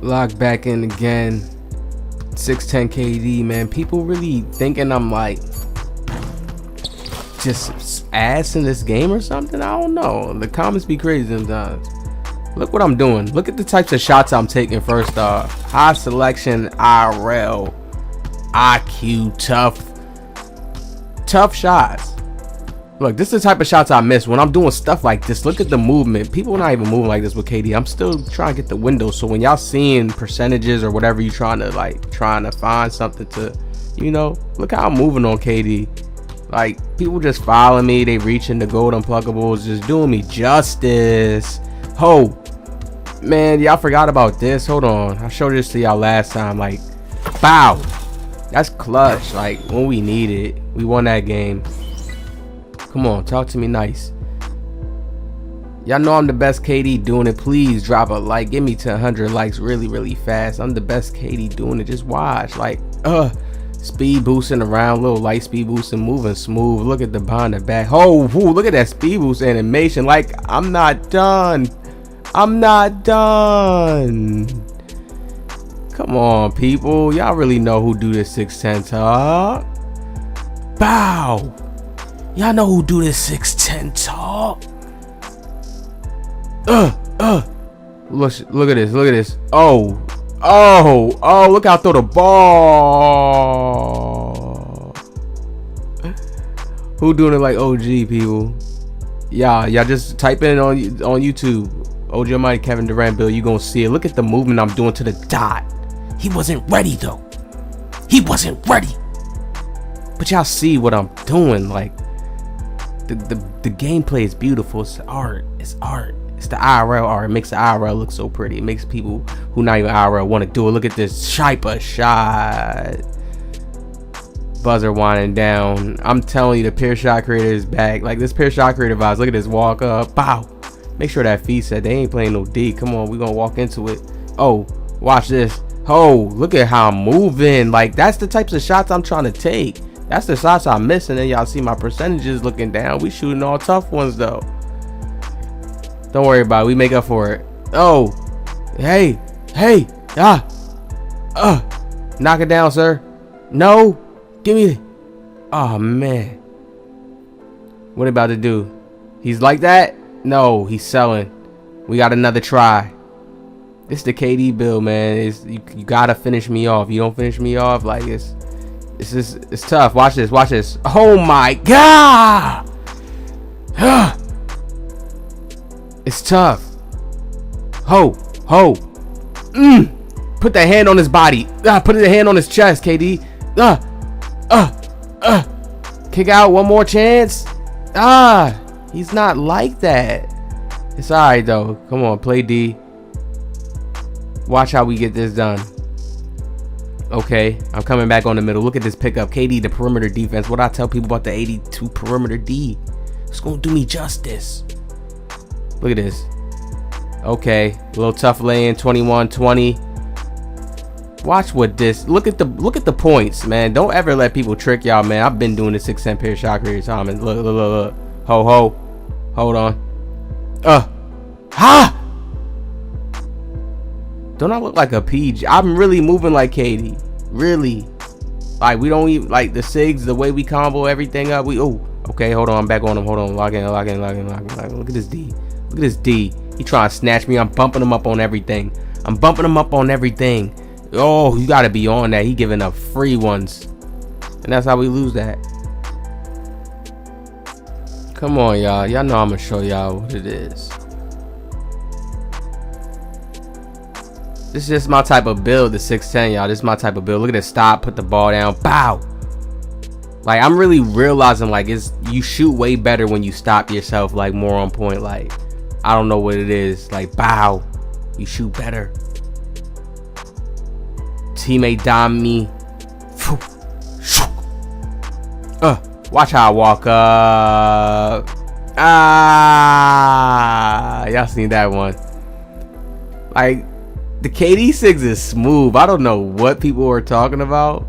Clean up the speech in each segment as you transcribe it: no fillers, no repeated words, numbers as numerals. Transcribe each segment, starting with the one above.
Lock back in again. 6'10 KD, man. People really thinking I'm like just ass in this game or something. I don't know. The comments be crazy sometimes. Look what I'm doing. Look at the types of shots I'm taking. First off, high selection, IRL, IQ, tough shots. Look, this is the type of shots I miss when I'm doing stuff like this. Look at the movement. People are not even moving like this with KD. I'm still trying to get the window. So when y'all seeing percentages or whatever, you trying to find something to, look how I'm moving on KD. Like, people just following me. They reaching the gold unpluggables, just doing me justice. Ho, man, y'all forgot about this. Hold on, I showed this to y'all last time. Like, bow. That's clutch. Like, when we need it, we won that game. Come on, talk to me nice. Y'all know I'm the best KD doing it. Please drop a like. Get me to 100 likes really fast. I'm the best KD doing it. Just watch. Like, speed boosting around, little light speed boosting, moving smooth. Look at the behind the back. Oh, look at that speed boost animation. Like, I'm not done. I'm not done. Come on, people. Y'all really know who do this 6'10 talk. Bow. Y'all know who do this 6'10 talk. Look at this. Oh, look how I throw the ball. Who doing it like OG, people? Y'all just type in on YouTube, OG Almighty Kevin Durant Bill. You gonna see it. Look at the movement I'm doing to the dot. He wasn't ready though. He wasn't ready. But y'all see what I'm doing. Like, the gameplay is beautiful. It's art. It's art. It's the IRL art. It makes the IRL look so pretty. It makes people who not even IRL want to do it. Look at this type of shot. Buzzer winding down. I'm telling you, the pure shot creator is back. Like, this pure shot creator vibes. Look at this walk up. Bow. Make sure that feet set. They ain't playing no D. Come on, we gonna walk into it. Oh, watch this. Oh, look at how I'm moving. Like, that's the types of shots I'm trying to take. That's the shots I'm missing. And y'all see my percentages looking down. We shooting all tough ones though. Don't worry about it. We make up for it. Oh, hey, knock it down, sir. No, give me. Oh man, what about to do? He's like that? No, he's selling. We got another try. This the KD build, man. You gotta finish me off. You don't finish me off, like it's tough. Watch this. Oh my god. It's tough. Ho. Put that hand on his body. Put the hand on his chest, KD. Kick out. One more chance. He's not like that. It's alright though. Come on, play D. Watch how we get this done. Okay, I'm coming back on the middle. Look at this pickup. KD, the perimeter defense. What I tell people about the 82 perimeter D? It's gonna do me justice. Look at this. Okay, a little tough lay-in. 21-20. Watch what this. Look at the points, man. Don't ever let people trick y'all, man. I've been doing this 6'10 pair shot creator time, and look. Ho. Hold on. Don't I look like a PG? I'm really moving like KD. Really. Like, we don't even like the SIGs, the way we combo everything up. Okay, hold on. I'm back on him. Hold on. Lock in. Look at this D. Look at this D. He trying to snatch me. I'm bumping him up on everything. Oh, you gotta be on that. He giving up free ones. And that's how we lose that. Come on, y'all. Y'all know I'm gonna show y'all what it is. This is just my type of build, the 6'10, y'all. This is my type of build. Look at this stop, put the ball down, bow. Like, I'm really realizing, like, you shoot way better when you stop yourself, like, more on point. Like, I don't know what it is. Like, bow. You shoot better. Teammate dime me. Watch how I walk up. Y'all seen that one. Like, the KD SIGs is smooth. I don't know what people are talking about,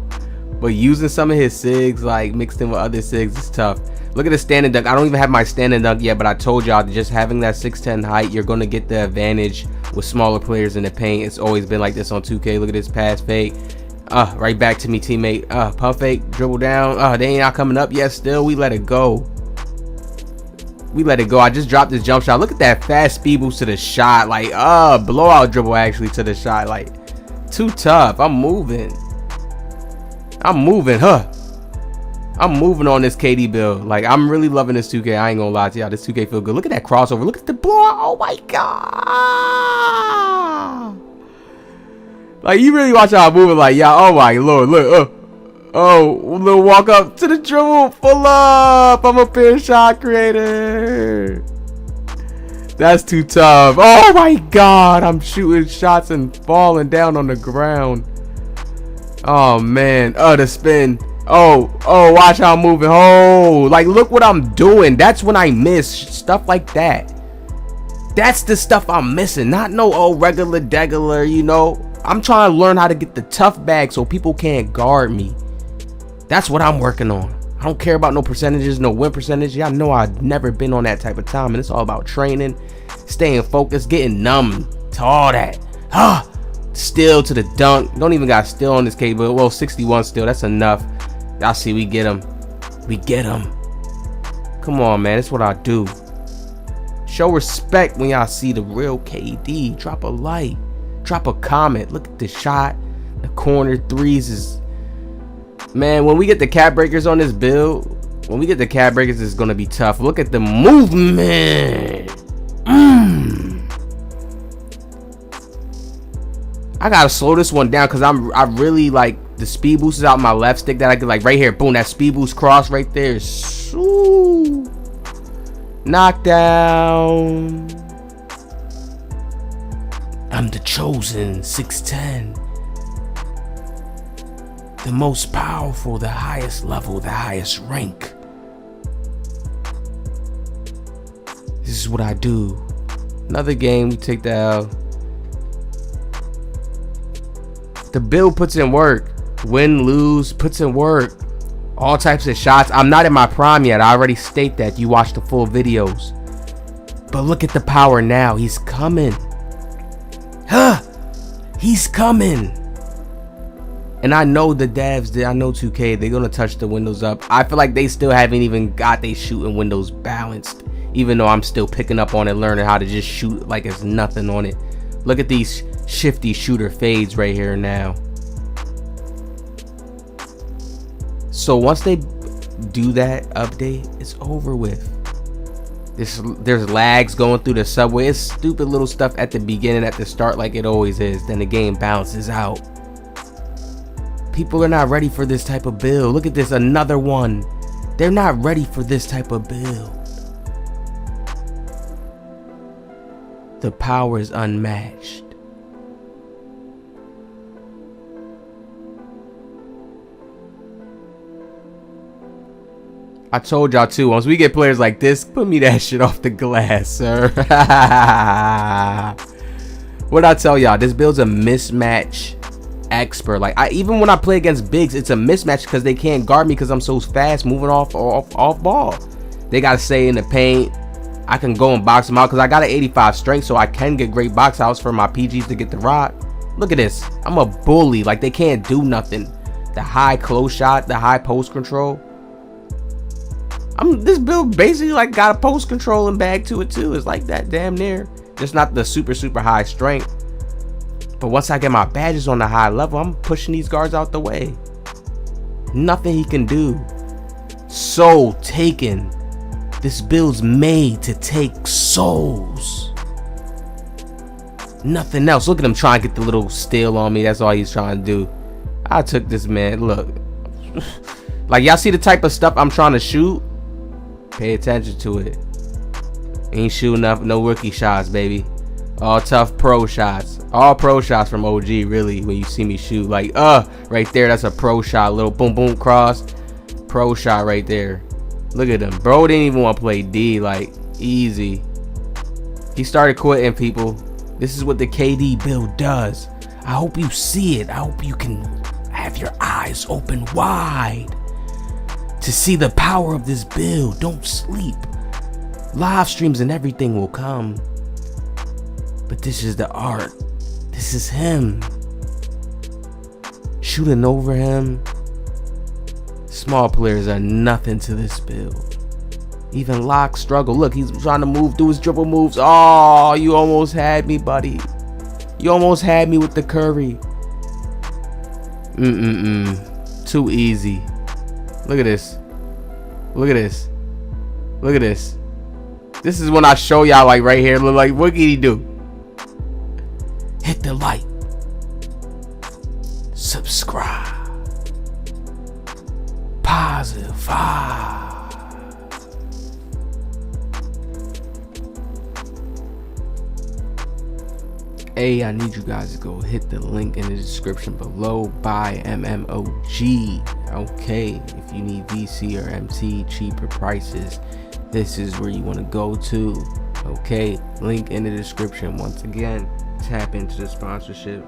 but using some of his SIGs, like, mixed in with other SIGs is tough. Look at the standing dunk. I don't even have my standing dunk yet, but I told y'all just having that 6'10 height, you're going to get the advantage with smaller players in the paint. It's always been like this on 2K. Look at this pass fake. Right back to me, teammate. Puff fake, dribble down. They ain't not coming up yet. Still, we let it go. We let it go. I just dropped this jump shot. Look at that fast speed boost to the shot. Like, blowout dribble actually to the shot. Like, too tough. I'm moving, I'm moving on this KD build. Like, I'm really loving this 2K. I ain't gonna lie to y'all. This 2K feel good. Look at that crossover. Look at the blowout. Oh my god. Like, you really watch how I'm moving. Like, yeah. Oh my lord. Look. Little walk up to the dribble. Pull up. I'm a pure shot creator. That's too tough. Oh my god. I'm shooting shots and falling down on the ground. Oh man. The spin. Oh, watch how I'm moving. Oh, like, look what I'm doing. That's when I miss stuff like that. That's the stuff I'm missing. Not no regular degular, you know. I'm trying to learn how to get the tough bag so people can't guard me. That's what I'm working on. I don't care about no percentages, no win percentage. Y'all know I've never been on that type of time, and it's all about training, staying focused, getting numb to all that. Still to the dunk. Don't even got still on this cable. Well, 61 still. That's enough. Y'all see, we get him. We get him. Come on, man. That's what I do. Show respect when y'all see the real KD. Drop a like. Drop a comment. Look at the shot. The corner threes is... Man, when we get the cap breakers on this build, it's going to be tough. Look at the movement. I got to slow this one down because I really like... The speed boost is out my left stick that I could, like, right here. Boom, that speed boost cross right there. Knockdown. I'm the chosen 6'10". The most powerful, the highest level, the highest rank. This is what I do. Another game, we take the L. The build puts in work. Win, lose, puts in work. All types of shots. I'm not in my prime yet. I already state that. You watch the full videos. But look at the power now. He's coming. He's coming. And I know the devs, I know 2K, they're going to touch the windows up. I feel like they still haven't even got their shooting windows balanced. Even though I'm still picking up on it, learning how to just shoot like it's nothing on it. Look at these shifty shooter fades right here now. So once they do that update, it's over with. There's lags going through the subway. It's stupid little stuff at the beginning, at the start, like it always is. Then the game bounces out. People are not ready for this type of build. Look at this, another one. They're not ready for this type of build. The power is unmatched. I told y'all too, once we get players like this, put me that shit off the glass, sir. What'd I tell y'all? This build's a mismatch expert. Like, even when I play against bigs, it's a mismatch because they can't guard me because I'm so fast moving off ball. They gotta stay in the paint. I can go and box them out because I got an 85 strength, so I can get great box outs for my PGs to get the rock. Look at this. I'm a bully. Like, they can't do nothing. The high close shot, the high post control. This build basically like got a post control and bag to it too. It's like that damn near. Just not the super high strength. But once I get my badges on the high level, I'm pushing these guards out the way. Nothing he can do. Soul taken. This build's made to take souls. Nothing else. Look at him trying to get the little steal on me. That's all he's trying to do. I took this, man. Look. Like, y'all see the type of stuff I'm trying to shoot? Pay attention to it. Ain't shooting up no rookie shots, baby. All tough pro shots. All pro shots from OG, really, when you see me shoot. Like, right there, that's a pro shot. Little boom, boom, cross. Pro shot right there. Look at him. Bro didn't even want to play D. Like, easy. He started quitting, people. This is what the KD build does. I hope you see it. I hope you can have your eyes open wide to see the power of this build. Don't sleep. Live streams and everything will come. But this is the art. This is him. Shooting over him. Small players are nothing to this build. Even Locke struggle. Look, he's trying to move, do his dribble moves. Oh, you almost had me, buddy. You almost had me with the Curry. Too easy. Look at this. Look at this. Look at this. This is when I show y'all, like, right here. Look, like, what can he do? Hit the like. Subscribe. Positive vibe. Hey, I need you guys to go hit the link in the description below. Buy MMOG. Okay, if you need VC or MT cheaper prices, this is where you want to go to. Okay, link in the description. Once again, tap into the sponsorship.